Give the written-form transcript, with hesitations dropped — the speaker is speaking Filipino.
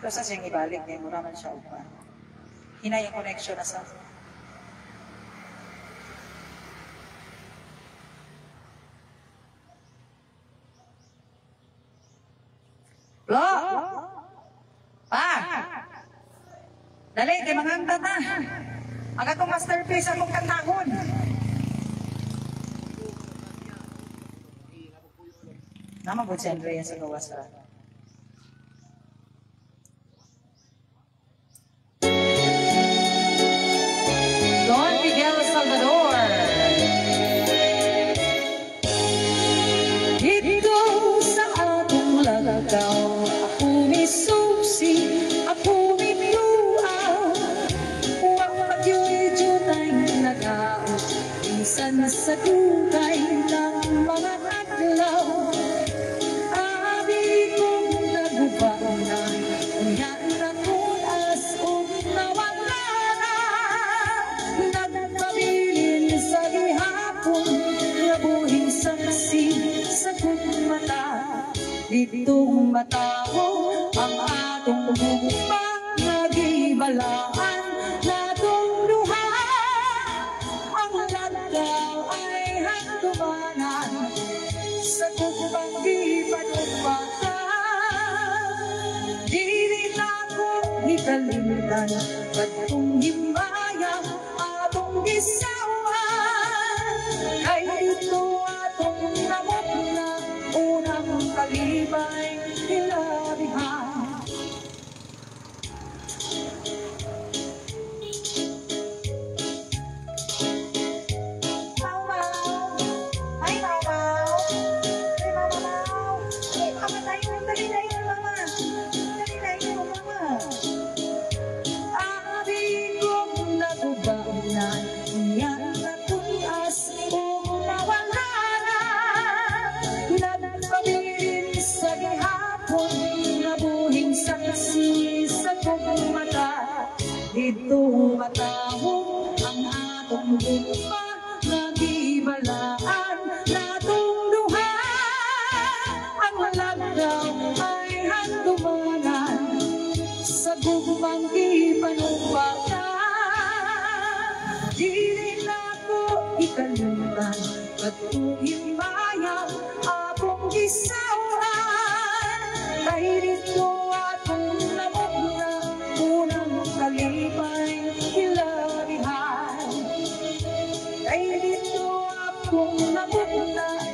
ato sa siyang ibalik din, mura man siya upan. Hinay yung connection na sa... Lo! Pa! Dali, kay mga angkat na. Ang atong masterpiece, akong kantahon. Naman po si Andrea sa gawas ra. Don Miguel Salvador. Dito sa atong lagaw, ako ni susi, ako ni luaw. Huwag magyo'y junay nagaw, isan sa dugay ng mga adlaw. Ditong mataho ang atong bugpang nagibalaan natong duha. Ang lagaw ay handumanan sa bugpang gipanugbakan. Dili na ko gikalimutan katong himbayang atong gisawan. Kay dito atong namutla unang kalibay hilabihan. Mau-mau, ay mau-mau, ay mau-mau, ay mama tayo, dali na mama, dali na mama. Abi kong nagubanan, yan na tuas kong nawalanan. Nagpabilin sa gihapon, nabuhing saksi sa kong mata. Dito matahong ang atong bugpa, nagibalaan natong duha. Ang lagaw ay handumanan sa gugmang gipanugbakan. Dili na ko ikalimutan katong himbayang akong gisawan. Kay dito atong namugna unang kalibay hilabihan. Kay dito akong namugna